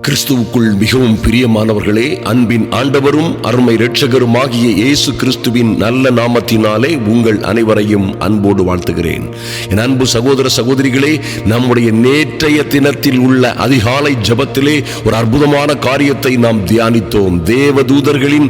கிறிஸ்துவுக்குள் மிகவும் பிரியமானவர்களே, அன்பின் ஆண்டவரும் அருமை இரட்சகருமாகிய இயேசு கிறிஸ்துவின் நல்ல நாமத்தினாலே உங்கள் அனைவரையும் அன்போடு வாழ்த்துகிறேன். என் அன்பு சகோதர சகோதரிகளே, நம்முடைய நேற்றைய தினத்தில் உள்ள அதிகாலை ஜெபத்திலே ஒரு அற்புதமான காரியத்தை நாம் தியானித்தோம். தேவதூதர்களின்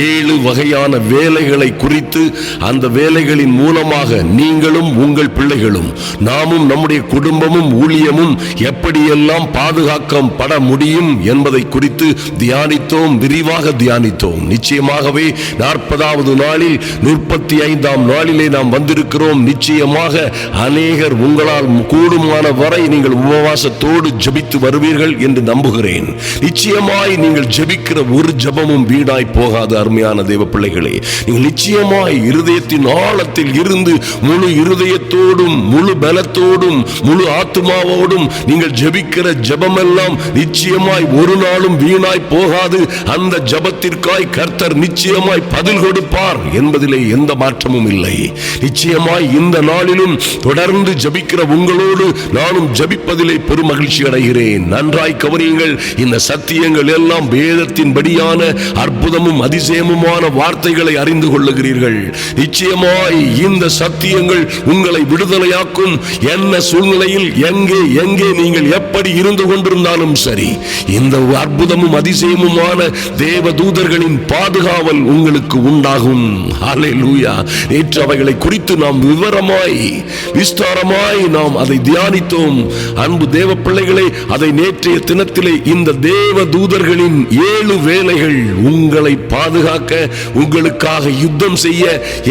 7 வகையான வேலைகளை குறித்து, அந்த வேலைகளின் மூலமாக நீங்களும் உங்கள் பிள்ளைகளும் நாமும் நம்முடைய குடும்பமும் ஊழியமும் எப்படியெல்லாம் பாதுகாக்கப்பட முடியும் என்பதை குறித்து தியானித்தோம், விரிவாக தியானித்தோம். நிச்சயமாகவே 40வது நாளில் 35ஆம் நாளிலே நாம் வந்திருக்கிறோம். நிச்சயமாக அநேகர் உங்களால் கூடுமான வரை நீங்கள் உபவாசத்தோடு ஜெபித்து வருவீர்கள் என்று நம்புகிறேன். நிச்சயமாய் நீங்கள் ஜெபிக்கிற ஒரு ஜெபமும் வீணாய் போகாது. அருமையான தேவ பிள்ளைகளே, நீங்கள் நிச்சயமாய் இருதயத்தின் ஆழத்தில் இருந்து முழு இருதயத்தோடும் முழு பலத்தோடும் முழு ஆத்துமாவோடும் நீங்கள் ஜெபிக்கிற ஜெபமெல்லாம் நிச்சயமாய் ஒரு நாளும் வீணாய் போகாது. அந்த ஜெபத்திற்காய் கர்த்தர் நிச்சயமாய் பதில் கொடுப்பார் என்பதிலே எந்த மாற்றமும் இல்லை. நிச்சயமாய் இந்த நாளிலும் தொடர்ந்து ஜெபிக்கிற உங்களோடு நானும் ஜெபிப்பதிலே பெரும் மகிழ்ச்சி அடைகிறேன். நன்றாய் கவனியுங்கள். இந்த சத்தியங்கள் எல்லாம் வேதத்தின்படியான அற்புதமும் அதிசயமுமான வார்த்தைகளை அறிந்து கொள்ளுகிறீர்கள். நிச்சயமாய் இந்த சத்தியங்கள் உங்களை விடுதலையாக்கும். என்ன சூழ்நிலையில் எங்கே நீங்கள் எப்படி இருந்து கொண்டிருந்தாலும் சரி, இந்த அற்புதமும் அதிசயமுமான தேவதூதர்களின் பாதுகாவல் உங்களுக்கு உண்டாகும். ஹல்லேலூயா. நேற்று அவைகளை குறித்து நாம் விவரமாய் விஸ்தாரமாய் நாம் அதை தியானித்தோம். அன்பு தேவ பிள்ளைகளே, அதை நேற்றைய தினத்திலே இந்த தேவதூதர்களின் 7 வேலைகள் உங்களை பாதுகாக்க, உங்களுக்காக யுத்தம் செய்ய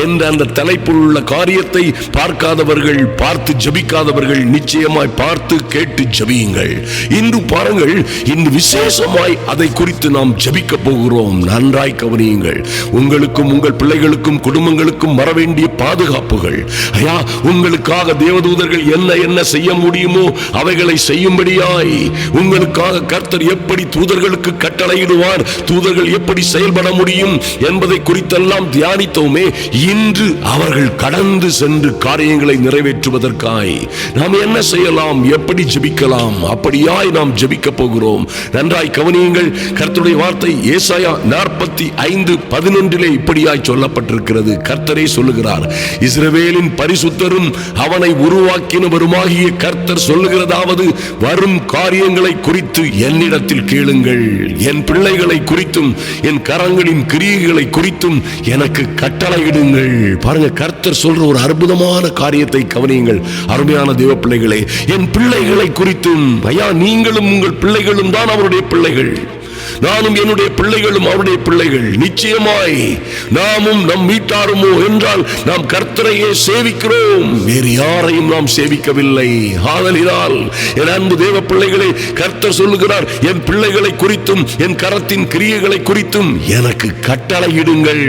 என்ற அந்த தலைப்பில் உள்ள காரியத்தை பார்க்காதவர்கள், பார்த்து ஜெபிக்காதவர்கள் நிச்சயமாய் பார்த்து கேட்டு ஜெபியுங்கள். இன்று பாருங்கள், இன்று விசேஷமாய் அதை குறித்து நாம் ஜெபிக்க போகிறோம். நன்றாய் கவனியுங்கள். உங்களுக்கும் உங்கள் பிள்ளைகளுக்கும் குடும்பங்களுக்கும் வர வேண்டிய பாதுகாப்புகள். ஐயா, உங்களுக்காக தேவதூதர்கள் என்ன செய்ய முடியுமோ அவைகளை செய்யும்படியாய் உங்களுக்காக கர்த்தர் எப்படி தூதர்களுக்கு கட்டளையிடுவார், தூதர்கள் எப்படி செயல்பட முடியும் என்பதை குறித்தெல்லாம் தியானித்தோமே. இன்று அவர்கள் கடந்து சென்று காரியங்களை நிறைவேற்றுவதற்காய் நாம் என்ன செய்யலாம், எப்படி ஜெபிக்கலாம், அப்படியாய் நாம் ஜெபிக்க போகிறோம். நன்றாய் கவனியுங்கள். கர்த்தருடைய வார்த்தை ஏசாயா 45:11 இப்படியாய் சொல்லப்பட்டிருக்கிறது. கர்த்தரே சொல்லுகிறார், இஸ்ரவேலின் பரிசுத்தரும் அவனை உருவாக்கினவருமாகிய கர்த்தர் சொல்லுகிறதாவது, வரும் காரியங்களை குறித்து என்னிடத்தில் கேளுங்கள், என் பிள்ளைகளை குறித்தும் என் கரங்களின் கிரியைகளை குறித்தும் எனக்கு கட்டளையிடுங்கள். பாருங்க, கர்த்தர் சொல்ற ஒரு அற்புதமான காரியத்தை கவனியுங்கள். அருமையான தேவ பிள்ளைகளே, என் பிள்ளைகளை குறித்தும், ஐயா, நீங்களும் உங்கள் பிள்ளைகளும் தான் அவருடைய பிள்ளைகள். நானும் என்னுடைய பிள்ளைகளும் அவருடைய பிள்ளைகள். நிச்சயமாய் நாமும் நம் வீட்டாருமோ என்றால் நாம் கர்த்தரையே சேவிக்கிறோம், வேறு யாரையும் நாம் சேவிக்கவில்லை. ஆதலினால் என் அன்பு தேவ பிள்ளைகளே, கர்த்தர் சொல்லுகிறார், என் பிள்ளைகளை குறித்தும் என் கரத்தின் கிரியைகளை குறித்தும் எனக்கு கட்டளையிடுங்கள்.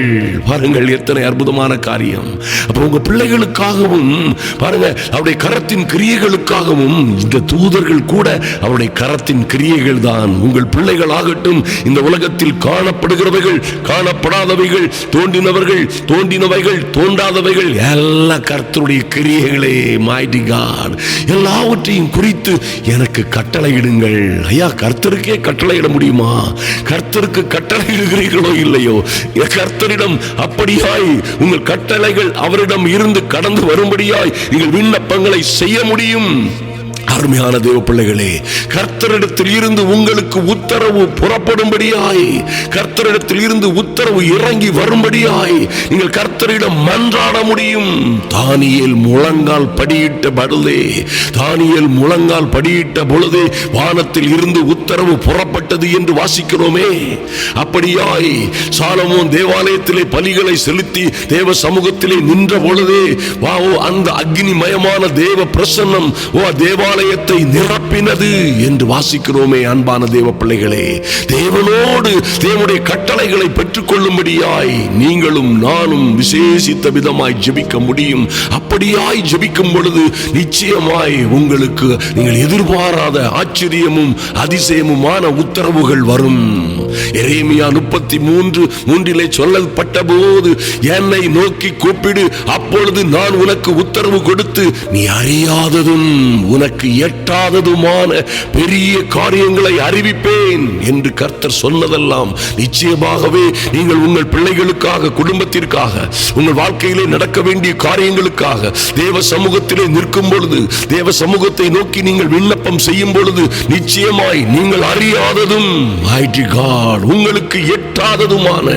பாருங்கள், எத்தனை அற்புதமான காரியம். அப்ப உங்க பிள்ளைகளுக்காகவும் பாருங்க, அவருடைய கரத்தின் கிரியைகளுக்காகவும் இந்த தூதர்கள் கூட அவருடைய கரத்தின் கிரியைகள் தான். உங்கள் பிள்ளைகளாக இந்த உலகத்தில் காணப்படுகிறவைகள், காணப்படாதவைகள், தோன்றினவைகள், தோன்றாதவைகள் எல்லாம் கர்த்தருடைய கிரியைகளே. மைட்டி காட், எல்லாவற்றையும் குறித்து எனக்கு கட்டளையிடுங்கள். ஐயா, கர்த்தருக்கே கட்டளையிட முடியுமா? கர்த்தருக்கு கட்டளையிடுகிறீர்களோ இல்லையோ, கர்த்தரிடம் அப்படியாய் உங்கள் கட்டளைகள் அவரிடம் இருந்து கடந்து வரும்படியாய் நீங்கள் விண்ணப்பங்களை செய்ய முடியும். அருமையான தேவ பிள்ளைகளே, கர்த்தரிடத்தில் இருந்து உங்களுக்கு உத்தரவு புறப்படும்படியாய், கர்த்தரிடத்தில் இருந்து உத்தரவு இறங்கி வரும்படியாய் நீங்கள் கர்த்தரிடம் மன்றாட முடியும். தானியேல் முழங்கால் படியிட்ட பொழுதே வானத்தில் இருந்து உத்தரவு புறப்பட்டது என்று வாசிக்கிறோமே. அப்படியாய் சாலமோன் தேவாலயத்திலே பலிகளை செலுத்தி தேவ சமூகத்திலே நின்ற பொழுதே அந்த அக்னிமயமான தேவ பிரசன்னம் தேவாலயத்தை நிரப்பினது என்று வாசிக்கிறோமே. அன்பான தேவ பிள்ளைகளே, தேவனோடு தேவனுடைய கட்டளைகளை பெற்றுக் கொள்ளும்படியாய் நீங்களும் நானும் விசேஷித்த விதமாய் ஜெபிக்க முடியும். அப்படியாய் ஜெபிக்கும் பொழுது நிச்சயமாய் உங்களுக்கு நீங்கள் எதிர்பாராத ஆச்சரியமும் அதிசயம் அதிசயமுமான உத்தரவுகள் வரும். எரேமியா 33:3 சொல்லப்பட்ட போது, என்னை நோக்கி கூப்பிடு, அப்பொழுது நான் உனக்கு உத்தரவு கொடுத்து நீ அறியாததும் உனக்கு எட்டாததுமான பெரிய காரியங்களை அறிவிப்பேன் என்று கர்த்தர் சொன்னதெல்லாம் நிச்சயமாகவே நீங்கள் உங்கள் பிள்ளைகளுக்காக, குடும்பத்திற்காக, உங்கள் வாழ்க்கையிலே நடக்க வேண்டிய காரியங்களுக்காக தேவ சமூகத்திலே நிற்கும் பொழுது, தேவ சமூகத்தை நோக்கி நீங்கள் விண்ணப்பம் செய்யும் பொழுது, நிச்சயமாய் நீங்கள் அறியாததும் உங்களுக்கு எட்டாததுமான,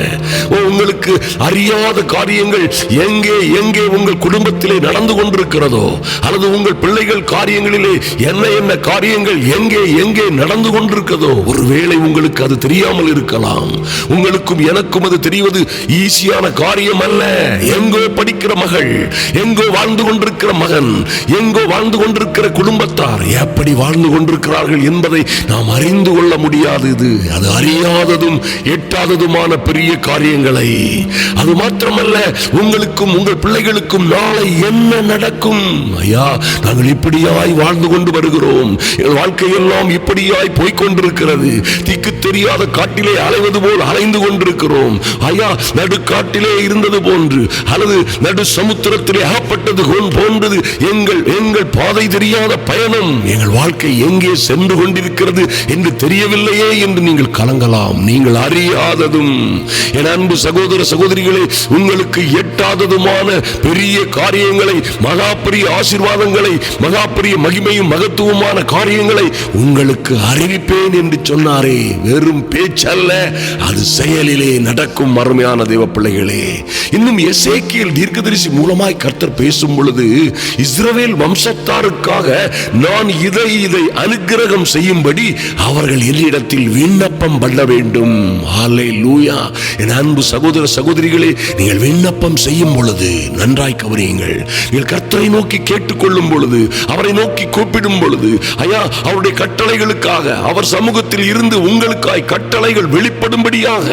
உங்களுக்கு அறியாத காரியங்கள் எங்கே எங்கே உங்கள் குடும்பத்திலே நடந்து கொண்டிருக்கிறதோ, அல்லது உங்கள் பிள்ளைகள் காரியங்களிலே என்ன காரியங்கள் எங்கே எங்கே நடந்து கொண்டிருக்கிறதோ, ஒருவேளை உங்களுக்கு அது தெரியாமல் இருக்கலாம். உங்களுக்கும் எனக்கும் அது தெரிவது ஈஸியான காரியம் அல்ல. எங்கோ படிக்கிற மகள், எங்கோ வாழ்ந்து கொண்டிருக்கிற மகன், எங்கோ வாழ்ந்து கொண்டிருக்கிற குடும்பத்தார் எப்படி வாழ்ந்து கொண்டிருக்கிறார்கள் என்பதை நாம் அறிந்து கொள்ள முடியாது. அது அறியாததும் எட்டாததுமான பெரிய காரியங்களை, அது மாத்திரமல்ல, உங்களுக்கும் உங்கள் பிள்ளைகளுக்கும் நாளை என்ன நடக்கும், ஐயா நாங்கள் இப்படியாய் வாழ்ந்து கொண்டு வருகிறோம், எங்கள் வாழ்க்கையெல்லாம் இப்படியாய் போய்கொண்டிருக்கிறது, திக்கு தெரியாத காட்டிலே அலைவது போல் அலைந்து கொண்டிருக்கிறோம், ஐயா நடு காட்டிலே இருந்தது போன்று அல்லது நடு சமுத்திரத்திலே அகப்பட்டது போன்றது எங்கள் பாதை தெரியாத பயணம், எங்கள் வாழ்க்கை எங்கே சென்று கொண்டிருக்கிறது என்று தெரியவில்லையே என்று நீங்கள் கலங்கலாம். நீங்கள் அறியாததும், என் அன்பு சகோதர சகோதரிகளே, உங்களுக்கு எட்டாததுமான பெரிய காரியங்களை, மகா பெரிய ஆசீர்வாதங்களை, மகா பெரிய மகிமையும் மகத்துவமான காரியங்களை உங்களுக்கு அறிவிப்பேன் என்று சொன்னாரே. வெறும் பேச்சல்ல, அது செயலிலே நடக்கும். அருமையான தேவ பிள்ளைகளே, இன்னும் எசேக்கியேல் தீர்க்கதரிசி மூலமாய் கர்த்தர் பேசும் பொழுது, இஸ்ரவேல் வம்சத்தாருக்காக நான் இதை அனுக்கிரகம் செய்யும்படி அவர்கள் என்னிடத்தில் விண்ணப்பம் பண்ண வேண்டும். ஹல்லேலூயா. என் அன்பு சகோதர சகோதரிகளே, நீங்கள் விண்ணப்பம் செய்யும் பொழுது நன்றாய் கவனியுங்கள். நீங்கள் கர்த்தரை நோக்கி கேட்டுக்கொள்ளும் பொழுது, அவரை நோக்கி கூப்பிடும் பொழுது, ஐயா அவருடைய கட்டளைகளுக்காக, அவர் சமூகத்தில் இருந்து உங்களுக்காய் கட்டளைகள் வெளிப்படும்படியாக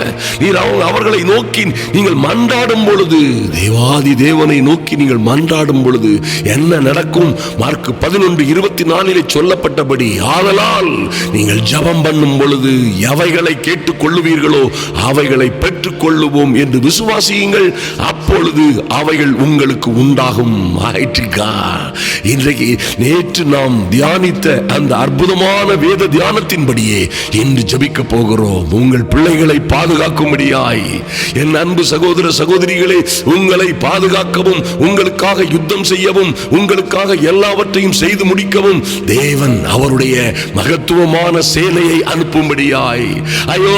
நீர் அவர்களை நோக்கி நீங்கள் மன்றாடும் பொழுது, தேவாதி தேவனை நோக்கி நீங்கள் மன்றாடும் பொழுது என்ன நடக்கும்? மார்க் 11:24 சொல்லப்பட்டபடி, ஆதலால் நீங்கள் ஜெபம் பண்ணும் பொழுது எவைகளை கேட்டுக் கொள்ளுவீர்களோ அவைகளை பெற்றுக் கொள்ளுவோம் என்று விசுவாசியுங்கள், அப்பொழுது அவைகள் உங்களுக்கு உண்டாகும். இன்றைக்கு நேற்று நாம் தியானித்த அந்த அற்புதமான வேத தியானத்தின்படியே இன்று ஜெபிக்க போகிறோம். உங்கள் பிள்ளைகளை பாதுகாக்கும்படியாய், என் அன்பு சகோதர சகோதரிகளே, உங்களை பாதுகாக்கவும், உங்களுக்காக யுத்தம் செய்யவும், உங்களுக்காக எல்லாவற்றையும் செய்து முடிக்கவும் தேவன் அவருடைய மகத்துவமான சேனையை அனுப்பும்படியாய், ஐயோ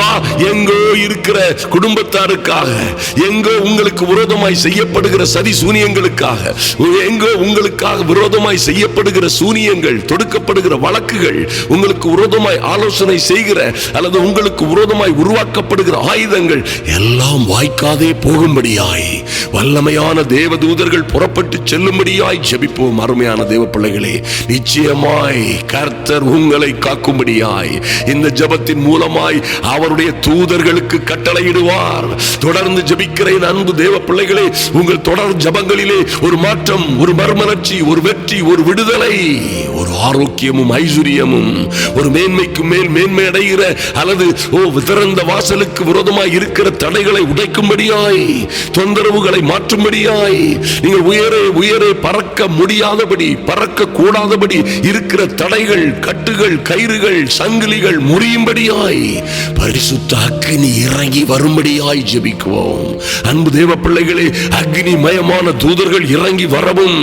எங்கோ இருக்கிற குடும்பத்தாருக்காக, எங்கோ உங்களுக்கு விரோதமாய் செய்யப்படுகிற சதி சூனியங்களுக்காக, எங்கோ உங்களுக்காக விரோதமாய் செய்யப்படுகிற சூனியங்கள், தொடுக்கப்படுகிற வழக்குகள், உங்களுக்கு விரோதமாய் ஆலோசனை செய்கிற அல்லது உங்களுக்கு விரோதமாய் உருவாக்கப்படுகிற ஆயுதங்கள் எல்லாம் வாய்க்காதே போகும்படியாய் வல்லமையான தேவதூதர்கள் புறப்பட்டு செல்லும்படியாய் ஜெபிப்போம். அருமையான தேவ பிள்ளைகளே, நிச்சயமாய் கர்த்தர் உங்களை காக்கும்படியாய் இந்த ஜெபத்தின் மூலமாய் அவருடைய தூதர்களுக்கு கட்டளையிடுவார். தொடர்ந்து ஜெபிக்கிற அன்பு தேவ பிள்ளைகளே, உங்கள் தொடர் ஜெபங்களிலே ஒரு மாற்றம், ஒரு மறுமலர்ச்சி, ஒரு வெற்றி, ஒரு விடுதலை, ஒரு ஆரோக்கியமும் ஐஸ்வர்யமும், ஒரு மேன்மைக்கு மேல் மேன்மை அடைகிற அல்லது திறந்த வாசலுக்கு விரோதமாய் இருக்கிற தடைகளை உடைக்கும்படியாய், தொந்தரவுகளை மாற்றும்படியாய், நீங்கள் உயரே உயரே பறக்க முடியாதபடி, பறக்க கூடாதபடி இருக்கிற தடைகள், கட்டுகள், கயிறுகள், சங்கிலிகள் முறியும்படியாய் பரிசுத்த அக்கினி இறங்கி வரும்படியாய் ஜெபிக்குவோம். அன்பு தேவ பிள்ளைகளே, அக்னி மயமான தூதர்கள் இறங்கி வரவும்,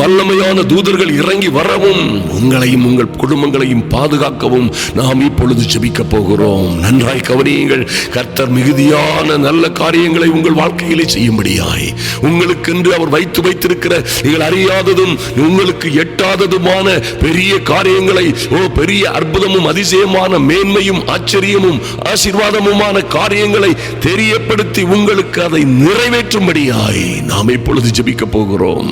வல்லமையான தூதர்கள் இறங்கி வரவும், உங்களையும் உங்கள் குடும்பங்களையும் பாதுகாக்கவும் நாம் இப்பொழுது ஜெபிக்க போகிறோம். நன்றாய் கவனியுங்கள். கர்த்தர் மிகுதியான நல்ல காரியங்களை உங்கள் வாழ்க்கையிலே செய்யும்படியாய் உங்களுக்கென்று அவர் வைத்திருக்கிற நீங்கள் அறியாததும் உங்களுக்கு எட்டாததுமான பெரிய காரியங்களை, பெரிய அற்புதமும் அதிசயமான மேன்மையும் ஆச்சரியமும் ஆசீர்வாதமுமான காரியங்களை தெரியப்படுத்தி உங்களுக்கு அதை நிறைவேற்றும்படியாய் நாம் இப்பொழுது ஜெபிக்க போகிறோம்.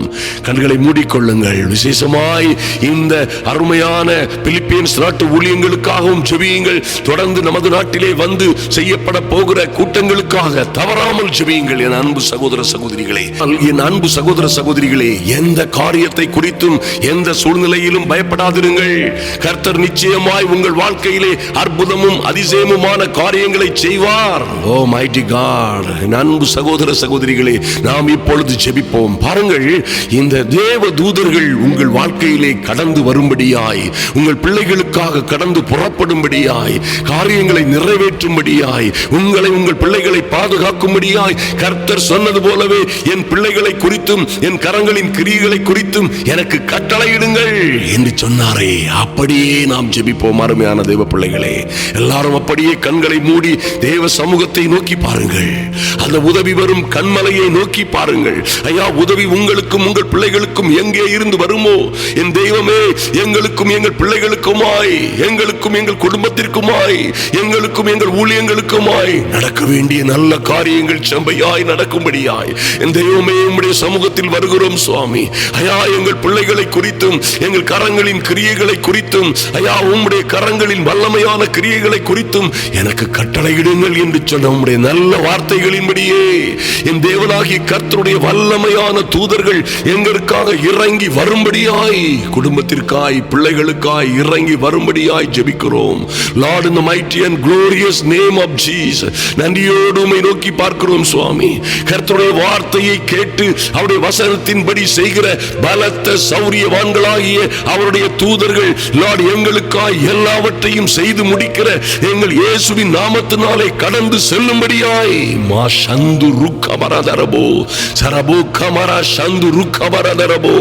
கண்களை மூடிக்கொள்ளுங்கள். விசேஷமாய் இந்த இந்த அருமையான பிலிப்பீன்ஸ் நாட்டு ஊழியங்களுக்காகவும் ஜெபியுங்கள். தொடர்ந்து நமது நாட்டிலே வந்து செய்யப்பட போகிற கூட்டங்களுக்காக தவறாமல் ஜெபியுங்கள். என் அன்பு சகோதர சகோதரிகளே, என் அன்பு சகோதர சகோதரிகளே, எந்த காரியத்தை குறித்தும் எந்த சூழ்நிலையிலும் பயப்படாதிருங்கள். கர்த்தர் நிச்சயமாய் உங்கள் வாழ்க்கையிலே அற்புதமும் அதிசயமுமான காரியங்களை செய்வார். ஓ மைட்டி காட். என் அன்பு சகோதர சகோதரிகளே, நாம் இப்பொழுது ஜெபிப்போம். பாருங்கள், இந்த தேவ தூதர்கள் உங்கள் வாழ்க்கையிலே கடந்து வரும்படியாய், உங்கள் பிள்ளைகளுக்காக கடந்து புறப்படும்படியாய், காரியங்களை நிறைவேற்றும்படியாய், உங்களை உங்கள் பிள்ளைகளை பாதுகாக்கும்படியாய் கர்த்தர் சொன்னது போலவே என் பிள்ளைகளை குறித்தும் என் கரங்களின் கிரியைகளை குறித்தும் எனக்கு கட்டளையிடுங்கள் என்று சொன்னாரே, அப்படியே நாம் ஜெபிப்போம். அருமையான தேவ பிள்ளைகளே, எல்லாரும் அப்படியே கண்களை மூடி தேவ சமூகத்தை நோக்கி பாருங்கள். அந்த உதவி வரும் கண்மலையை நோக்கி பாருங்கள். ஐயா, உதவி உங்களுக்கும் உங்கள் பிள்ளைகளுக்கும் எங்கே இருந்து வருமோ, என் தெய்வமே, எங்களுக்கும் எங்கள் பிள்ளைகளுக்குமாய், எங்களுக்கும் எங்கள் குடும்பத்திற்குமாய், எங்களுக்கும் எங்கள் ஊழியங்களுக்குமாய் நடக்க வேண்டிய நல்ல காரியங்கள் செம்மையாய் நடக்கும்படியாய் என் தெய்வமே உம்முடைய சமூகத்தில் வருகிறோம் சுவாமி. ஐயா, எங்கள் பிள்ளைகளை குறித்தும் எங்கள் கரங்களின் கிரியைகளை குறித்தும், ஐயா, உம்முடைய கரங்களின் வல்லமையான கிரியைகளை குறித்தும் எனக்கு கட்டளையிடுங்கள் என்று சொன்ன உம்முடைய நல்ல வார்த்தைகளின்படியே என் தேவனாகிய கர்த்தருடைய வல்லமையான தூதர்கள் எங்களுக்காக இறங்கி வரும்படியாய், குடும்பத்திற்காய் பிள்ளைகளுக்காய் இறங்கி வரும்படியாய் ஜெபிக்கிறோம். Lord, in the mighty and glorious name of Jesus, நன்றியோடு உம்மை நோக்கி பார்க்கிறோம் சுவாமி. கர்த்தருடைய வார்த்தையை கேட்டு அவருடைய வசனத்தின்படி செய்கிற பலத்த சௌரியவான்களாகிய அவருடைய தூதர்கள் லார்ட் எங்களுக்காய் எல்லாவற்றையும் செய்து முடிக்கிற எங்கள் இயேசுவின் நாமத்தினாலே கடந்து செல்லும்படியாய் மா சந்து ருக்கமரதரபோ சரபோ கமரா சந்து ருக்கமரதரபோ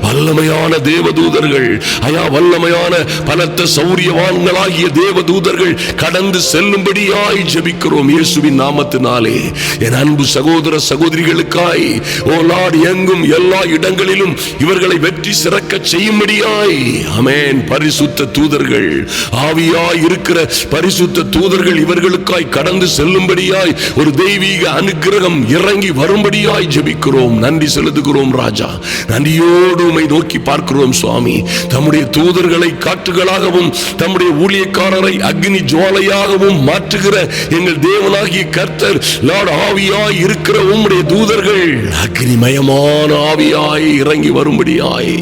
வல்லமையான தேவதூதர்கள், ஐயா, வல்லமையான பலத்த சௌரியவான்களாகிய தேவதூதர்கள் கடந்து செல்லும்படியாய் ஜெபிக்கிறோம் இயேசுவின் நாமத்தினாலே. என் அன்பு சகோதர சகோதரிகளுக்காய் ஓ லார்ட், எங்கும் எல்லா இடங்களிலும் இவர்களை வெற்றி சிறக்க செய்யும்படியாய் ஆமென். பரிசுத்த தூதர்கள், ஆவியாய் இருக்கிற பரிசுத்த தூதர்கள் இவர்களுக்காய் கடந்து செல்லும்படியாய் ஒரு தெய்வீக அனுக்கிரகம் இறங்கி வரும்படியாய் ஜெபிக்கிறோம். நன்றி செலுத்துகிறோம் ராஜா. நன்றியோடு உம்மை நோக்கி பார்க்கிறோம் சுவாமி. தம்முடைய தூதர்களை காற்றுகளாகவும் தம்முடைய ஊழியக்காரரை அக்னி ஜுவாலையாகவும் மாற்றுகிற எங்கள் தேவனாகிய கர்த்தர் லார்ட், ஆவியாய் இருக்கிற உம்முடைய தூதர்கள் அக்னிமயமான ஆவியாய் இறங்கி வரும்படியாய்,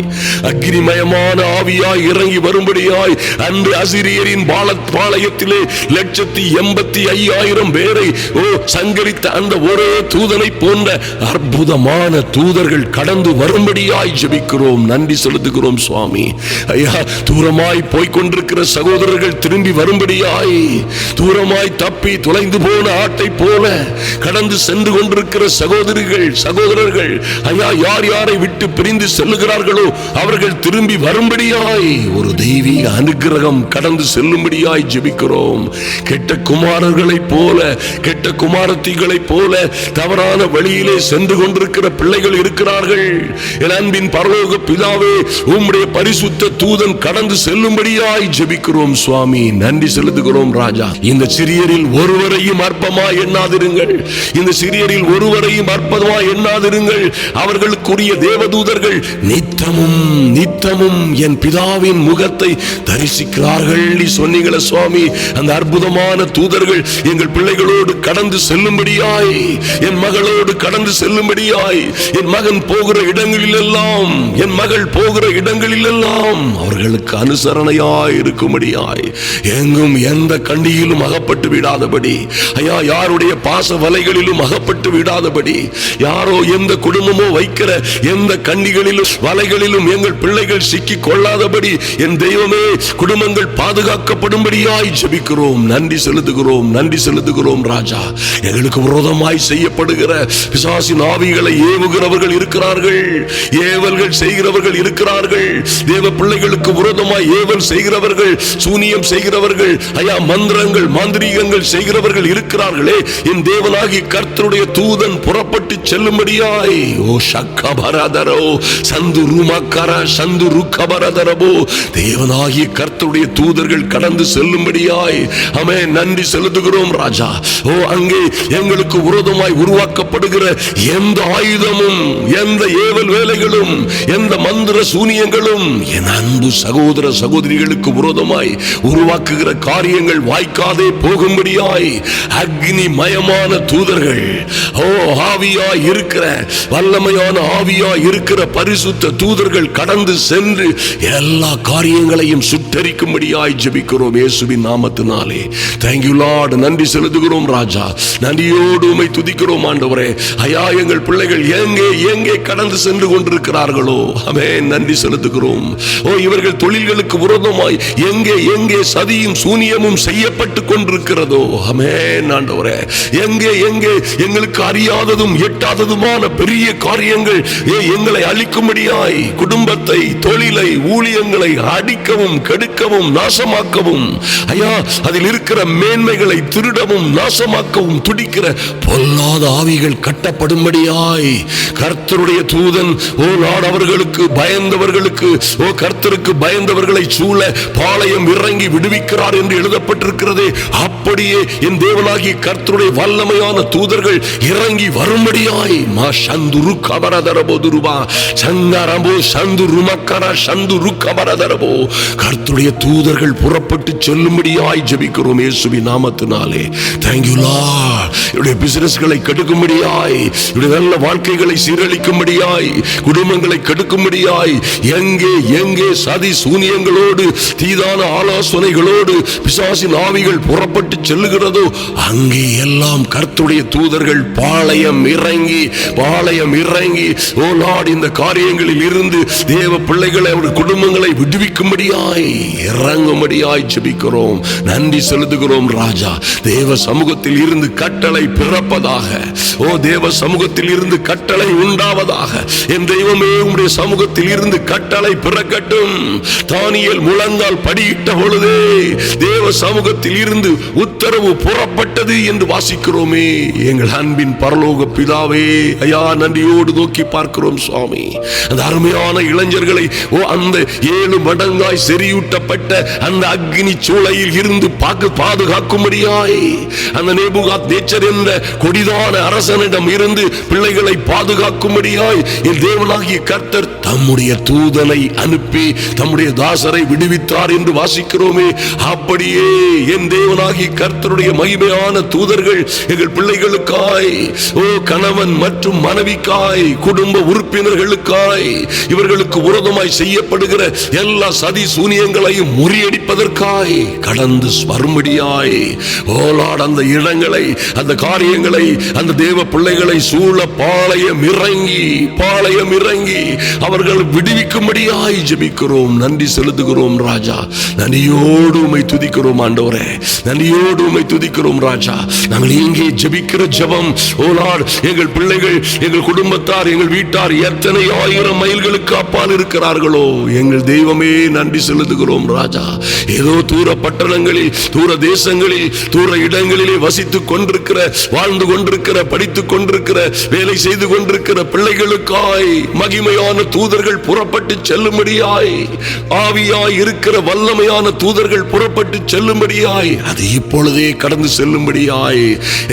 அக்னிமயமான ஆவியாய் இறங்கி வரும்படியாய் அன்று அசிரியரின் பாளையத்திலே 185,000 பேரை சங்கரித்த அந்த ஒரே தூதனை போன்ற அற்புதமான தூதர்கள் கடந்து வரும்படியாய் ஜெபிக்கிறோம். நன்றி செலுத்துகிறோம் சுவாமி. ஐயா, தூரமாய் போய்கொண்டிருக்கிற சகோதரர்கள் திரும்பி வரும்படியாய், தூரமாய் தப்பி தொலைந்து போன ஆட்டை போல கடந்து சென்று கொண்டிருக்கிற சகோதரர்கள் ஐயா, யார் யாரை விட்டு பிரிந்து செல்லுகிறார்களோ அவர்கள் திரும்பி வரும்படியாய் ஒரு தெய்வீக அனுக்கிரகம் கடந்து செல்லும்படியாய் ஜெபிக்கிறோம். கெட்ட குமாரர்களைப் போல, கெட்ட குமாரத்திகளைப் போல தவறான வழியிலே சென்று கொண்டிருக்கிற பிள்ளைகள் இருக்கிறார்கள். என் அன்பின் பரலோக பிதாவே, உம்முடைய பரிசுத்த தூதன் கடந்து செல்லும்படியாய் ஜெபிக்கிறோம் சுவாமி. நன்றி செலுத்துகிறோம் ராஜா. இந்த சிறியரில் ஒருவரையும் அற்பமாய் எண்ணாதிருங்கள், இந்த சிறியரில் ஒருவரையும் அற்பமாய் எண்ணாதிருங்கள். அவர்களுக்குரிய தேவதூதர்கள் நித்தமும் நித்தமும் என் பிதாவின் முகத்தை தரிசிக்கிறார்கள் நீ சொன்னீங்களே சுவாமி. அந்த அற்புதமான தூதர்கள் எங்கள் பிள்ளைகளோடு கடந்து செல்லும்படியாய், என் மகளோடு கடந்து செல்லும்படியாய், என் மகன் போகிற இடங்களில் எல்லாம், என் மகள் போகிற இடங்களில் எல்லாம் அவர்களுக்கு அனுசரணையாய் இருக்கும்படியாய், எங்கும் எந்த கண்டியிலும் அகப்பட்டு விடாதபடி, ஐயா, யாருடைய பாச வலைகளிலும் அகப்பட்டு விடாதபடி, யாரோ எந்த குடும்பமோ வைக்கிற எந்த கண்டிகளிலும் வலைகளிலும் எங்கள் பிள்ளைகள் சிக்கிக் கொள்ளாதபடி என் தெய்வமே குடும்பங்கள் பாதுகாக்கப்படும்படியாய் ஜெபிக்கிறோம். நன்றி செலுத்துகிறோம், நன்றி செலுத்துகிறோம் ராஜா. எங்களுக்கு விரோதமாய் செய்யப்படுகிற பிசாசின் ஆவிகளை ஏவுகிறவர்கள் இருக்கிறார்கள், ஏவல்கள் செய்கிறவர்கள் இருக்கிறார்கள். தேவ பிள்ளைகளுக்கு விரோதமாய் ஏவல் செய்கிறவர்கள், சூனியம் செய்கிறவர்கள், ஐயா, மந்திரங்கள் மாந்திரீகங்கள் செய்கிறவர்கள் இருக்கிறார்களே, என் தேவனாகிய கர்த்தருடைய தூதன் புறப்பட்டு செல்லும்படியாய் ஓ ஷக்கபரதரோ சந்து ருமக்கர சந்து ருக்கபரதரபோ தேவனாகிய கர்த்தருடைய தூதர்கள் கடந்து செல்லும்படியாய் ஆமென். நன்றி செலுத்துகிறோம் ராஜா. ஓ, அங்கே எங்களுக்கு விரோதமாய் உருவாக்கப்படுகிற எந்த ஆயுதமும், எந்த ஏவல் வேலைகளும், எந்த மந்திர சூனியங்களும் என் அன்பு சகோதர சகோதரிகளுக்கு விரோதமாய் உருவாக்குகிற காரியங்கள் வாய்க்காதே போகும்படியாய் அக்னி மயமான தூதர்கள், ஆவியாய் இருக்கிற வல்லமையான ஆவியாய் இருக்கிற பரிசுத்த தூதர்கள் கடந்து சென்று எல்லா காரியங்களையும் சுட்டரிக்கும்படியாய் ஜெபிக்கிறோம் இயேசுவின் நாமத்தினாலே. Thank you Lord. நன்றி செலுத்துகிறோம் ராஜா. நன்றியோடு உம்மை துதிக்கிறோம் ஆண்டவரே. ஐயா, எங்கள் பிள்ளைகள் எங்கே எங்கே கடந்து சென்று கொண்டிருக்கிறார்களோ ஆமென், நன்றி செலுத்துகிறோம். இவர்கள் தொழில்களுக்கு விரோதமாய் எங்கே எங்கே சதியும் சூனியமும் செய்யப்பட்டு கொண்டிருக்கிறதோ ஆமென் ஆண்டவரே. எங்கே எங்கே எங்களுக்கு அறியாததும் எட்டாததுமான பெரிய காரியங்கள் எங்களை அழிக்கும்படியாய் குடும்பத்தை, தொழிலை, ஊழியங்களை அடிக்கவும் கெடுக்கவும் நாசமாக்கவும், ஐயா அதில் இருக்கிற மேன்மைகளை திருடவும் நாசமாக்கவும் துடிக்கிற பொல்லாத ஆவிகள் கட்டப்படும்படியாய் கர்த்தருடைய தூதன் அவர்களுக்கு பயந்தவர்களுக்கு கர்த்தருக்கு பயந்தவர்களை சூழ பாளையம் இறங்கி விடுவிக்கிறார் என்று எழுதப்பட்டிருக்கிறது. அப்படியே என் தேவனாகிய கர்த்தருடைய வல்லமையான தூதர்கள் இறங்கி வரும்படியாய் சந்துரு கபரதரபோதுருபா சங்கரபோ சந்துரு மக்கர சந்துரு கபரதரபோ கர்த்தருடைய தூதர்கள் புறப்பட்டு செல்லும்படியாய் ஜெபிக்கிறோம் இயேசுவின் நாமத்தினாலே. Thank you Lord. இவருடைய பிசினஸ்களை கெடுக்கும்படியாய், இவருடைய நல்ல வாழ்க்கைகளை சீரழிக்கும்படியாய், குடும்பங்களை கெடுக்கும்படியாய் எங்கே எங்கே சதி சூனியங்களோடு தீதான ஆலோசனைகளோடு பிசாசின் ஆவிகள் புறப்பட்டு செல்லுகிறதோ அங்கே எல்லாம் கர்த்தருடைய தூதர்கள் பாளையம் இறங்கி ஓ லார்ட் இந்த காரியங்களில் இருந்து தேவ பிள்ளைகளை அவருடைய குடும்பங்களை விடுவிக்கும்படியாய் இறங்கும்படியாய் ஜெபிக்கிறோம். நன்றி செலுத்துகிறோம் ராஜா. தேவ சமூகத்தில் இருந்து கட்டளை பிறப்பதாக, தேவ சமூகத்தில் இருந்து கட்டளை உண்டாவதாக. என் தெய்வமே, உம்முடைய சமூகத்தில் இருந்து கட்டளை பிறக்கட்டும். தானியேல் முழங்கால் படியிட்ட பொழுதே தேவ சமூகத்தில் இருந்து உத்தரவு புறப்பட்டது என்று வாசிக்கிறோமே. எங்கள் அன்பின் பரலோக பிதாவே, ஐயா நன்றியோடு நோக்கி பார்க்கிறோம் சுவாமி. அந்த அருமையான இளைஞர்களை அந்த 7 மடங்காய் செறியூட்டப்பட்ட அந்த அக்னி சூளையில் இருந்து பாதுகாக்கும்படியாய் அந்த நேபுகாத்நேச்சர் என்ற கொடிதான அரசனிடம் இருந்து பிள்ளைகளை பாதுகாக்கும்படியாய் என் தேவனாகிய கர்த்தர் தம்முடைய தூதனை அனுப்பி தம்முடைய தாசரை விடுவித்தார் என்று வாசிக்கிறோமே. அப்படியே என் தேவனாகிய கர்த்தருடைய மகிமையான தூதர்கள் எங்கள் பிள்ளைகளுக்காய், கணவன் மற்றும் மனைவிக்காய், குடும்ப உறுப்பினர்களுக்காய், இவர்களுக்கு விரோதமாய் செய்யப்படுகிற எல்லா சதி சூனியங்களையும் முறியடிப்பதற்காய் கடந்து வரும்படியாய் அந்த இடங்களை, அந்த காரியங்களை, அந்த தேவ பிள்ளைகளை சூழ பாளையம் இறங்கி அவர்கள் விடுவிக்கும்படியாய் ஜெபிக்கிறோம். நன்றி செலுத்துகிறோம் ராஜா. நன்றியோடு உம்மை துதிக்கிறோம் ஆண்டவரே. நன்றியோடு உம்மை துதிக்கிறோம் ராஜா. நாங்கள் இங்கே ஜெபிக்கிற ஜெபம், ஓ லார்ட், எங்கள் பிள்ளைகள், எங்கள் குடும்பத்தார், எங்கள் வீட்டார் எத்தனை 1000 மைல்களுக்கு அப்பால் இருக்கிறார்களோ எங்கள் தெய்வமே நன்றி செலுத்துகிறோம் ராஜா. ஏதோ தூர பட்டணங்களில், தூர தேசங்களில், தூர இடங்களிலே வசித்துக் கொண்டிருக்கிற, வாழ்ந்து கொண்டிருக்கிற, படித்துக் கொண்டிருக்கிற, வேலை செய்து கொண்டிருக்கிற பிள்ளைகளுக்காய் மகிமையான தூதர்கள் புறப்பட்டு செல்லும்படியாய், ஆவியாய் இருக்கிற வல்லமையான தூதர்கள் புறப்பட்டு செல்லும்படியாய், அது இப்பொழுதே கடந்து செல்லும்படியாய்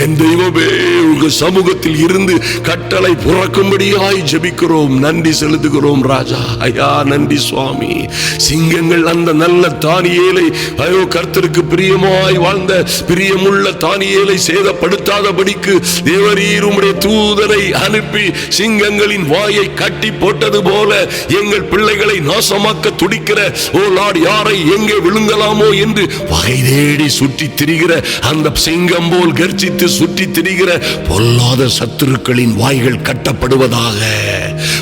என் தெய்வமே உங்கள் சமூகத்தில் இருந்து கட்டளை புறக்கும்படியாய் ஜெபிக்கிறோம். நன்றி செலுத்துகிறோம் ராஜா. ஐயா நன்றி சுவாமி. சிங்கங்கள் அந்த நல்ல தானியேலை, ஐயோ கர்த்தருக்கு பிரியமாய் வாழ்ந்த பிரியமுள்ள தானியேலை சேதப்படுத்தாதபடிக்கு தேவரீர் உம்முடைய தூதரை அனுப்பி சிங்கங்களின் வாயை கட்டி போட்டது போல எங்கள் பிள்ளைகளை நாசமாக்க துடிக்கிற, ஓ லார்ட், யாரை எங்கே விழுங்கலாமோ என்று வகை தேடி சுற்றி திரிகிற அந்த சிங்கம் போல் கர்ஜித்து சுற்றி திரிகிற பொல்லாத சத்துருக்களின் வாய்கள் கட்டப்படுவதாக,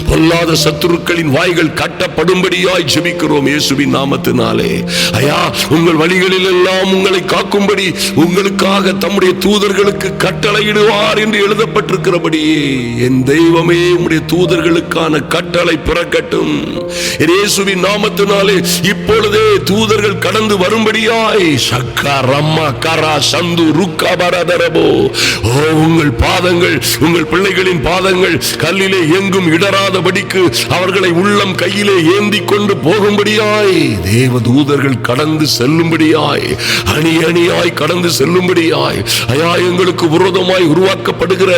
பொல்லாத சத்துருக்களின் வாய்கள் கட்டப்படும்படியாய் ஜெபிக்கிறோம் இயேசுவின் நாமத்தினாலே. ஐயா, உங்கள் வழிகளில் எல்லாம் உங்களை காக்கும்படி உங்களுக்காக தம்முடைய தூதர்களுக்கு கட்டளையிடுவார் என்று எழுதப்பட்டிருக்கிறபடியே என் தெய்வமே உம்முடைய தூதர்களுக்கான கட்டளை பிறக்கட்டும். இயேசுவின் நாமத்தினாலே இப்பொழுதே தூதர்கள் கடந்து வரும்படியாய் உங்கள் பாதங்கள், உங்கள் பிள்ளைகளின் பாதங்கள் கல்லிலே எங்கும் இடராத முடியாதபடிக்கு அவர்களை உள்ளம் கையிலே ஏந்தி கொண்டு போகும்படியாய் தேவ தூதர்கள் கடந்து செல்லும்படியாய், அணி அணியாய் கடந்து செல்லும்படியாய், ஐயா எங்களுக்கு விரோதமாய் உருவாக்கப்படுகிற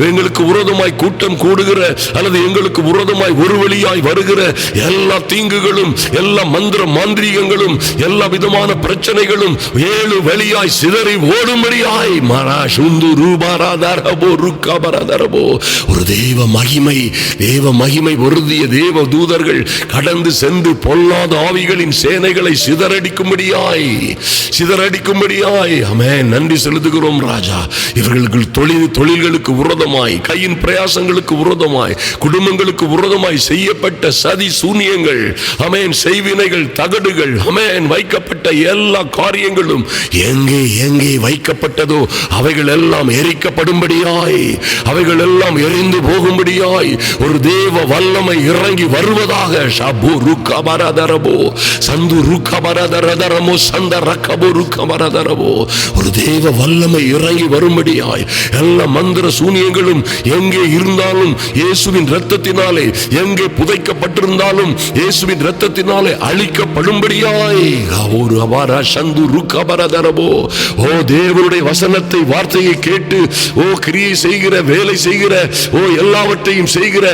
எங்களுக்கு விரோதமாய் கூட்டம் கூடுகிற அல்லது எங்களுக்கு விரோதமாய் ஒரு வழியாய் வருகிற எல்லா தீங்குகளும், எல்லா மந்திர மாந்திரீகங்களும், எல்லா விதமான பிரச்சனைகளும் 7 வழியாய் சிதறி ஓடும்படியாய் ஒரு தேவ மகிமை பொருந்திய தேவ தூதர்கள் கடந்து சென்று பொல்லாத ஆவிகளின் சேனைகளை சிதறடிக்கும்படியாய் ஆமென். நன்றி செலுத்துகிறோம் ராஜா. இவர்களுக்கு தொழில்களுக்கு விரோதமாய், கையின் பிரயாசங்களுக்கு விரோதமாய், குடும்பங்களுக்கு விரோதமாய் செய்யப்பட்ட சதி சூனியங்கள், ஆமென், செய்வினைகள், தகடுகள், ஆமென், வைக்கப்பட்ட எல்லா காரியங்களும் எங்கே எங்கே வைக்கப்பட்டதோ அவைகள் எல்லாம் எரிக்கப்படும்படியாய், அவைகள் எல்லாம் எரிந்து போகும்படியாய் ஒரு தேவ வல்லமை இறங்கி வருவதாக. ஷபு ருக்கபரதரபோ சந்து ருக்கபரதரதரமோ சந்த ரக்கபோ ருக்கபரதரபோ ஒரு தேவ வல்லமை இறங்கி வரும்படியாய் எல்லா மந்திர சூனியங்களும் எங்கே இருந்தாலும் இயேசுவின் இரத்தத்தினாலே, எங்கே புதைக்கப்பட்டிருந்தாலும் இயேசுவின் இரத்தத்தினாலே அழிக்கப்படும்படியாய் ஒரு அபாரா சந்து ருக்கபரதரபோ. ஓ தேவனுடைய வசனத்தை, வார்த்தையை கேட்டு கிரியை செய்கிற, வேலை செய்கிற, எல்லாவற்றையும் செய்கிற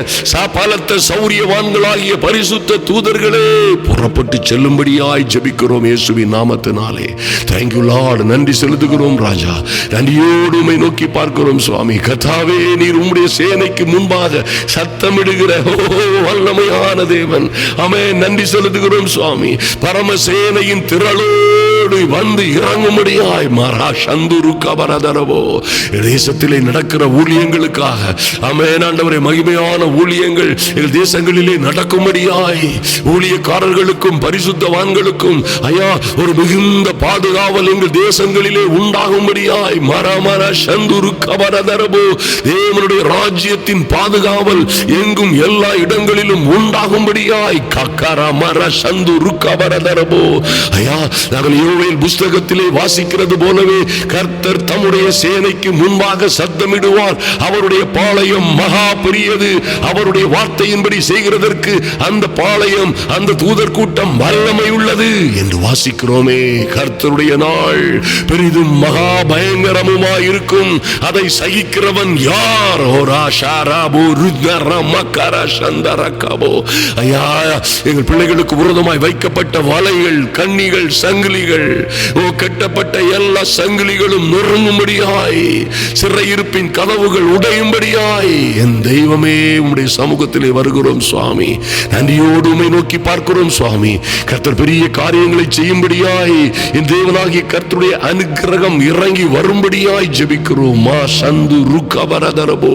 பலத்த சௌரியவான்களாகிய பரிசுத்த தூதர்களே புறப்பட்டு செல்லும்படியாய் ஜெபிக்கிறோம் இயேசுவின் நாமத்தினாலே. Thank you Lord. நன்றி செலுத்துகிறோம் ராஜா. நன்றியோடு உம்மை நோக்கி பார்க்கிறோம் சுவாமி. கர்த்தாவே, நீர் உம்முடைய சேனைக்கு முன்பாக சத்தமிடுகிற வல்லமையான தேவன். ஆமென். நன்றி செலுத்துகிறோம் சுவாமி. பரமசேனையின் திரளோடு வந்து இறங்கும்படியாய் மாறா சந்துரு கபரதரவோ தேசத்திலே நடக்கிற ஊழியங்களுக்காக, ஆமென் ஆண்டவரே, மகிமையான ஊழியங்கள் எங்கள் தேசங்களிலே நடக்கும்படியாய் ஊழியக்காரர்களுக்கும் பரிசுத்தவான்களுக்கும் ஐயா ஒரு மிகுந்த பாதுகாவல் எங்கள் தேசங்களிலே உண்டாகும்படியாய் மரமர சந்துரு கபரதரவோ தேவனுடைய ராஜ்யத்தின் பாதுகாவல் எங்கும் எல்லா இடங்களிலும் உண்டாகும்படியாய் கக்கர மர சந்துரு கபரதரவோ. ஐயா, நாங்கள் யோவேல் புஸ்தகத்திலே வாசிக்கிறது போலவே கர்த்தர் தம்முடைய சேனைக்கு முன்பாக சத்தமிடுவார். அவருடைய பாளையம் மகா பெரியது. அவருடைய வார்த்தையின்படி செய்கிறதற்கு அந்த பாளையம், அந்த தூதர் கூட்டம் வல்லமை உள்ளது என்று வாசிக்கிறோமே. கர்த்தருடைய நாள் பெரிதும் மகா பயங்கரமுமாய் இருக்கும். அதை சகிக்கிறவன் யார்? ஐயா, எங்கள் பிள்ளைகளுக்கு விரோதமாய் வைக்கப்பட்ட வலைகள், கண்ணிகள், சங்கிலிகள், கட்டப்பட்ட எல்லா சங்கிலிகளும் நொறுங்கும்படியாய், சிறையிருப்பின் கதவுகள் உடையும்படியாய் என் தெய்வமே உம்முடைய சமூகத்திலே வருகிறோம் சுவாமி. நன்றியோடு உம்மை நோக்கி பார்க்கிறோம் சுவாமி. கர்த்தர் பெரிய காரியங்களை செய்யும்படியாய் என் தேவனாகிய கர்த்தருடைய அனுக்கிரகம் இறங்கி வரும்படியாய் ஜெபிக்கிறோம். மா சந்து ருக்கபரதரபோ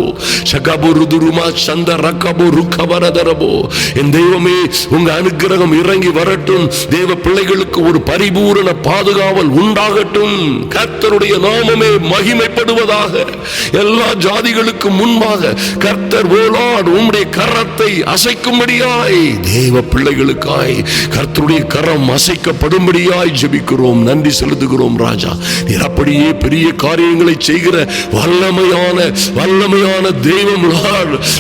சகபுருதுருமா சந்த ரக்கபோ ருக்கபரதரபோ. என் தெய்வமே, உங்க அனுக்கிரகம் இறங்கி வரட்டும். தேவ பிள்ளைகளுக்கு ஒரு பரிபூரண பாதுகாவல் உண்டாகட்டும். கர்த்தருடைய நாமமே மகிமைப்படுவதாக. எல்லா ஜாதிகளுக்கு முன்பாக கர்த்தர் உம்முடைய கரத்தை அசைக்கும்படியாய் தேவ பிள்ளைகளுக்காய் கர்த்தருடைய கரம் அசைக்கப்படும்படியாய் ஜெபிக்கிறோம். நன்றி செலுத்துகிறோம் ராஜா. நீர் அப்படியே பெரிய காரியங்களை செய்கிற வல்லமையான தெய்வம்.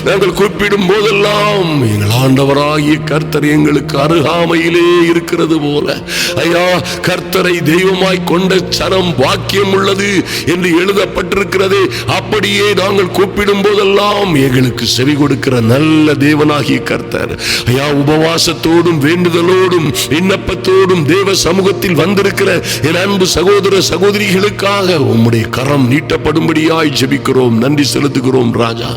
நாங்கள் கூப்பிடும் போதெல்லாம் எங்கள் ஆண்டவராகிய கர்த்தர் எங்களுக்கு அருகாமையிலே இருக்கிறது போல, ஐயா, கர்த்தரை தெய்வமாய் கொண்ட சனம் வாக்கியம் உள்ளது என்று எழுதப்பட்டிருக்கிறது. அப்படியே நாங்கள் கூப்பிடும் போதெல்லாம் எங்களுக்கு செவி கொடுக்கிற நல்ல தேவனாகிய கர்த்தர், ஐயா, உபவாசத்தோடும் வேண்டுதலோடும் விண்ணப்பத்தோடும் தேவ சமூகத்தில் வந்திருக்கிற என் அன்பு சகோதர சகோதரிகளுக்காக உம்முடைய கரம் நீட்டப்படும்படியாய் ஜெபிக்கிறோம். நன்றி செலுத்துகிறோம் ராஜா.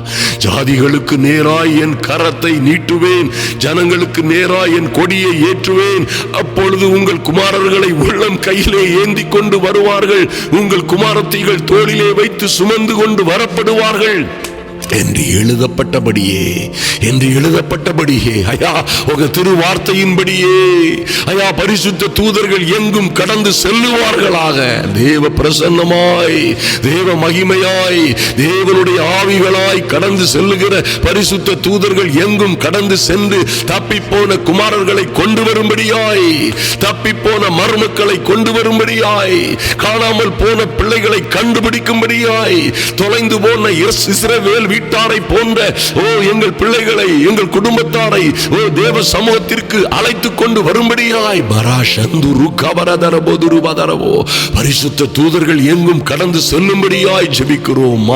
ஜாதிகளுக்கு நேராய் என் கரத்தை நீட்டுவேன், ஜனங்களுக்கு நேராய் என் கொடியை ஏற்றுவேன். அப்பொழுது உங்கள் குமாரர்களை உள்ளம் கையிலே ஏந்தி கொண்டு வருவார்கள், உங்கள் குமாரத்திகள் தோளிலே வைத்து சுமந்து கொண்டு வரப்படுவார்கள் என்று எழுதப்பட்டபடியே ஐயா, உங்க திருவார்த்தையின்படியே ஐயா, பரிசுத்த தூதர்கள் எங்கும் கடந்து செல்லுவார்களாக. தேவ பிரசன்னமாய், தேவ மகிமையாய், தேவனுடைய ஆவிகளாய் கடந்து செல்லுகிற பரிசுத்த தூதர்கள் எங்கும் கடந்து சென்று தப்பிப்போன குமாரர்களை கொண்டு வரும்படியாய், தப்பிப்போன மருமக்களை கொண்டு வரும்படியாய், காணாமல் போன பிள்ளைகளை கண்டுபிடிக்கும்படியாய், தொலைந்து போன இஸ்ரவேல் வீட்டாரை போன்ற எங்கள் பிள்ளைகளை, எங்கள் குடும்பத்தாரை தேவ சமூகத்திற்கு அழைத்துக் கொண்டு வரும்படியாய் பரிசுத்த தூதர்கள் எங்கும் கடந்து செல்லும்படியாய் ஜெபிக்கிறோம்.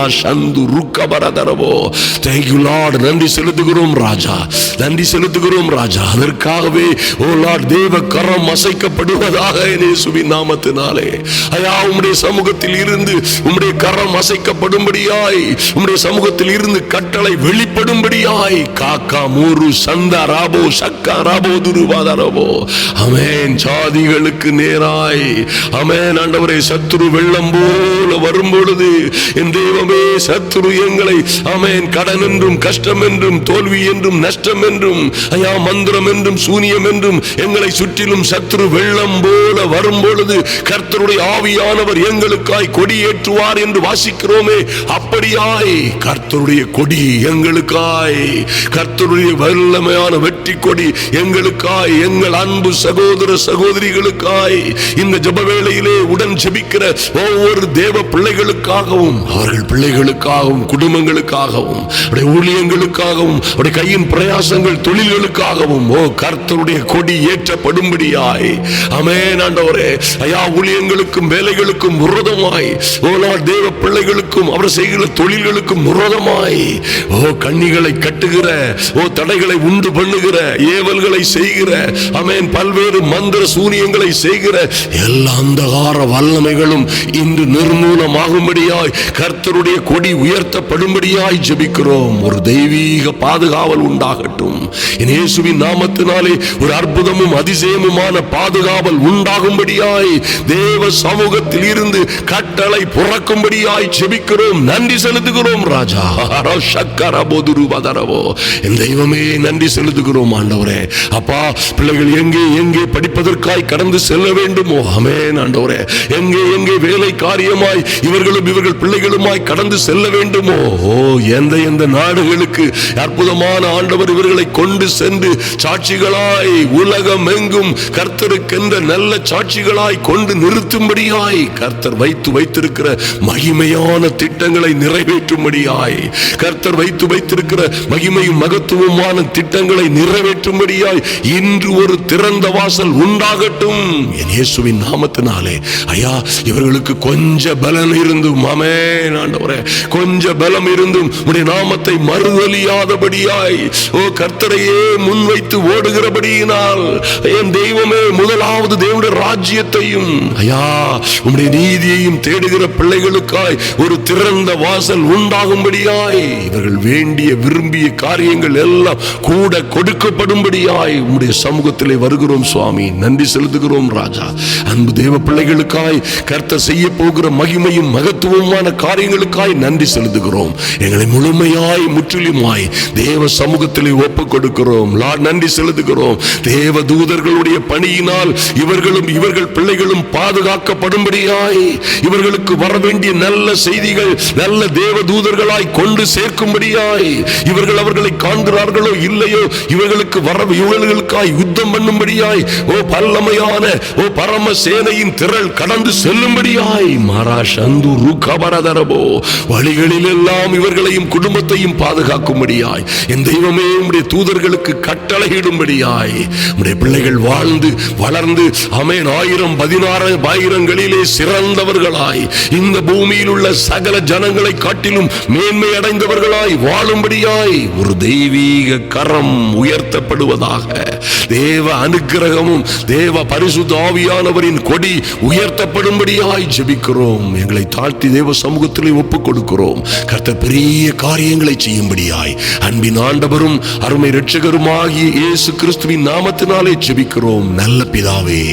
Thank you Lord. நன்றி செலுத்துகிறோம் ராஜா, நன்றி செலுத்துகிறோம் ராஜா. அதற்காகவே தேவ கரம் அசைக்கப்படுவதாக இயேசுவின் நாமத்தினாலே. ஐயா, உம்முடைய சமூகத்தில் இருந்து உம்முடைய கரம் அசைக்கப்படும்படியாய், உம்முடைய சமூகத்தில் இருந்து கட்டளை வெளிப்படும்படியாய் காக்கா மூரு சந்தா ராபோ சக்கா ராபோ துருவாதரவோ. ஆமென். ஜாதிகளுக்கு நேராய் ஆமென் ஆண்டவரே, சத்துரு வெள்ளம் போல வரும் பொழுது என் தெய்வமே, சத்துரு எங்களை ஆமென் கடன் என்றும் கஷ்டம் என்றும் தோல்வி என்றும் நஷ்டம் என்றும் ஐயா மந்திரம் என்றும் சூனியம் என்றும் எங்களை சுற்றிலும் சத்துரு வெள்ளம் போல வரும் பொழுது கர்த்தருடைய ஆவியானவர் எங்களுக்காய் கொடி ஏற்றுவார் என்று வாசிக்கிறோமே. அப்படியாய் கர்த்தருடைய கொடி எங்களுக்காய், கர்த்தருடைய வல்லமையான வெற்றி கொடி எங்களுக்காய், எங்கள் அன்பு சகோதர சகோதரிகளுக்காய், இந்த ஜெப வேளையிலே உடன் ஜெபிக்கிற ஒவ்வொரு தேவ பிள்ளைகளுக்காகவும், அவர்கள் பிள்ளைகளுக்காகவும், குடும்பங்களுக்காகவும், ஊழியங்களுக்காகவும், கையின் பிரயாசங்கள் தொழில்களுக்காகவும் கர்த்தருடைய கொடி ஏற்றப்படும்படியாய். ஆமென் ஆண்டவரே. ஐயா, ஊழியங்களுக்கும் வேலைகளுக்கும் விரோதமாய், தேவ பிள்ளைகளுக்கும் அவர் செய்கிற தொழில்களுக்கும் விரோதமாய் கண்ணிகளை கட்டுகிற, தடைகளை உண்டு பண்ணுகிற, ஏவல்களை செய்கிற, ஆமென் பல்வேறு மந்திர சூனியங்களை செய்கிற எல்லா அந்தகார வல்லமைகளும் இன்று நிர்மூலமாகும்படியாய் கர்த்தருடைய கொடி உயர்த்தப்படும்படியாய் ஜெபிக்கிறோம். ஒரு தெய்வீக பாதுகாவல் உண்டாகட்டும். இயேசுவின் நாமத்தினாலே ஒரு அற்புதமும் அதிசயமுமான பாதுகாவல் உண்டாகும்படியாய் தேவ சமூகத்தில் இருந்து கட்டளை புறக்கும்படியாய் ஜெபிக்கிறோம். நன்றி செலுத்துகிறோம் ராஜா. என் தெய்வமே, நன்றி செலுத்துகிறோம் ஆண்டவரே. அப்பா, பிள்ளைகள் எங்கே எங்கே படிப்பதற்காய் கடந்து செல்ல வேண்டுமோ, ஆமென் ஆண்டவரே, எங்கே எங்கே வேலை காரியமாய் இவர்களும் இவர்கள் பிள்ளைகளுமாய் கடந்து செல்ல வேண்டுமோ, எந்த எந்த நாடுகளுக்கு அற்புதமான ஆண்டவர் இவர்களை கொண்டு சென்று சாட்சிகளாய் உலகம் எங்கும் கர்த்தருக்கென்ற நல்ல சாட்சிகளாய் கொண்டு நிறுத்தும்படியாய் கர்த்தர் வைத்திருக்கிற மகிமையான திட்டங்களை நிறைவேற்றும்படியாய், கர்த்தர் வைத்திருக்கிற மகிமையும் மகத்துவமான திட்டங்களை நிறைவேற்றும்படியாய் இன்று ஒரு திறந்த வாசல் உண்டாகட்டும் இயேசுவின் நாமத்தினாலே. ஐயா, இவர்களுக்கு கொஞ்ச பலம் இருந்தும், ஆமென் ஆண்டவரே, கொஞ்ச பலம் இருந்தும் உம்முடைய நாமத்தை மறுதலியாதபடியாய் கர்த்தரையே முன்வைத்து ஓடுகிறபடியினால் என் தெய்வமே, முதலாவது தேவனுடைய ராஜ்யத்தையும் ஐயா உம்முடைய நீதியையும் தேடுகிற பிள்ளைகளுக்காய் ஒரு திறந்த வாசல் உண்டாகும்படியாய், இவர்கள் வேண்டிய விரும்பிய காரியங்கள் எல்லாம் கூட கொடுக்கப்படும்படியாய் உம்முடைய சமூகத்திலே வருகிறோம் சுவாமி. நன்றி செலுத்துகிறோம் ராஜா. அன்பு தேவ பிள்ளைகளுக்காய் கர்த்தர் செய்ய போகிற மகிமையும் மகத்துவமான காரியங்களுக்காய் நன்றி செலுத்துகிறோம். எங்களை முழுமையாய் முற்றிலுமாய் தேவ சமூகத்திலே ஒப்புக் கொடுக்கிறோம். நன்றி செலுத்துகிறோம். தேவ தூதர்களுடைய பணியினால் இவர்களும் இவர்கள் பிள்ளைகளும் பாதுகாக்கப்படும்படியாய், இவர்களுக்கு வர வேண்டிய நல்ல செய்திகள் நல்ல தேவ தூதர்களாய் கொண்டு சேர்க்கும்படியாய், இவர்கள் அவர்களை காண்கிறார்களோ இல்லையோ இவர்களுக்கு இவர்களுக்காய் யுத்தம் பண்ணும்படியாய் பல்லமையான பரம சேனையின் திரள் கடந்து செல்லும்படியாய் வழிகளில் எல்லாம் இவர்களையும் குடும்பத்தையும் பாதுகாக்கும்படியாய் என் தெய்வமே, உம்முடைய தூதர்களுக்கு கட்டளையிடும்படியாய் உம்முடைய பிள்ளைகள் வாழ்ந்து வளர்ந்து ஆமென் 1000-16,000ங்களிலே சிறந்தவர்களாய் இந்த பூமியில் உள்ள சகல ஜனங்களை காட்டிலும் மேன்மை அடைந்தவர்களாய் வாழும்படியாய் ஒரு தெய்வீக கரம் உயர்த்தப்படுவதாக. தேவ அனுக்கிரகமும் தேவ பரிசுத்த ஆவியானவரின் கொடி உயர்த்தப்படும்படியாய் ஜெபிக்கிறோம். எங்களை தாழ்த்தி தேவ சமூகத்திலே ஒப்புக் கொடுக்கிறோம். கர்த்தர் பெரிய காரியங்களை செய்யும்படியாய் அன்பின் ஆண்டவரும் அருமை இரட்சகருமாகிய இயேசு கிறிஸ்துவின் நாமத்தினாலே ஜெபிக்கிறோம் நல்ல பிதாவே.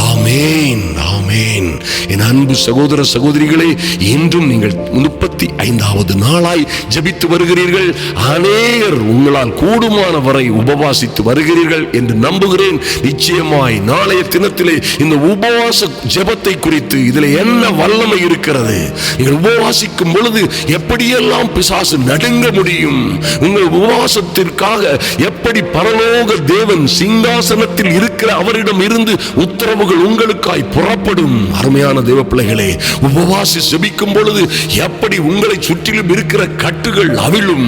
ஆமென், ஆமென். என் அன்பு சகோதர சகோதரிகளே, இன்றும் நீங்கள் 35வது நாளாய் ஜெபித்து வருகிறீர்கள். அநேகர் உங்களால் கூடுமான வரை உபவாசித்து வருகிறீர்கள் என்று நம்புகிறேன். நிச்சயமாய் நாளைய தினத்திலே இந்த உபவாச ஜெபத்தை குறித்து இதில் என்ன வல்லமை இருக்கிறது, நீங்கள் உபவாசிக்கும் பொழுது எப்படியெல்லாம் பிசாசு நடுங்க முடியும், உங்கள் உபவாசத்திற்காக எப்படி பரலோக தேவன் சிங்காசனத்தில் இருக்கிற அவரிடம் இருந்து உத்தரவுகள் உங்களுக்காய் புறப்படும். அருமையான தேவ பிள்ளைகளே, உபவாசி ஜெபிக்கும் பொழுது எப்படி உங்களை சுற்றிலும் இருக்கிற கட்டுகள் அவிழும்.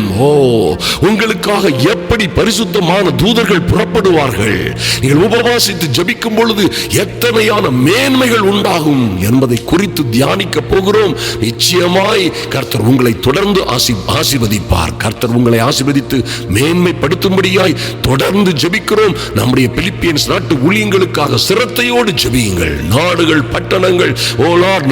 உங்களுக்காக எப்படி பரிசுத்தமான தூதர்கள் புறப்படுவார்கள். நீங்கள் உபவாசித்து ஜெபிக்கும் பொழுது எத்தனையான மேன்மைகள் உண்டாகும் என்பதை குறித்து தியானிக்க போகிறோம். நிச்சயமாய் கர்த்தர் உங்களை தொடர்ந்து ஆசீர்வதிப்பார். கர்த்தர் உங்களை ஆசீர்வதித்து மேன்மைப்படுத்தும்படியாய் தொடர்ந்து ஜெபிக்கிறோம். நம்முடைய பிலிப்பியன்ஸ் நாட்டு ஊழியங்களுக்காக சிரத்தையோடு ஜெபியுங்கள். நாடுகள், பட்டணங்கள்,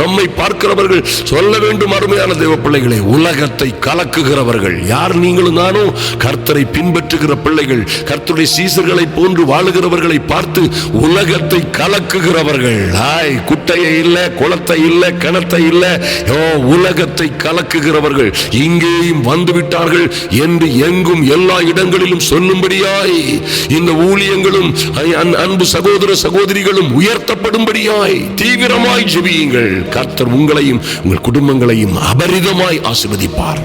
நம்மை பார்க்கிறவர்கள் சொல்ல வேண்டும், அருமையான தேவ பிள்ளைகளே, உலகத்தை கலக்குகிறவர்கள் யார்? நீங்களும் நானும் கர்த்தரை பின்பற்றுகிற பிள்ளைகள், கர்த்தருடைய சீசர்களை போன்று வாழுகிறவர்களை பார்த்து உலகத்தை கலக்குகிறவர்கள். குட்டையை இல்ல, குளத்தை இல்ல, கிணத்தை இல்ல, உலகத்தை கலக்குகிறவர்கள் இங்கேயும் வந்துவிட்டார்கள் என்று எங்கும் எல்லா இடங்களிலும் சொல்லும்படியாய் இந்த ஊழியங்களும் அன்பு சகோதர சகோதரிகளும் உயர்த்தப்படும்படியாய் தீவிரமாய் ஜெபியுங்கள். கர்த்தர் உங்களையும் உங்கள் குடும்பங்களையும் அபரிதமாய் ஆசீர்வதிப்பார்.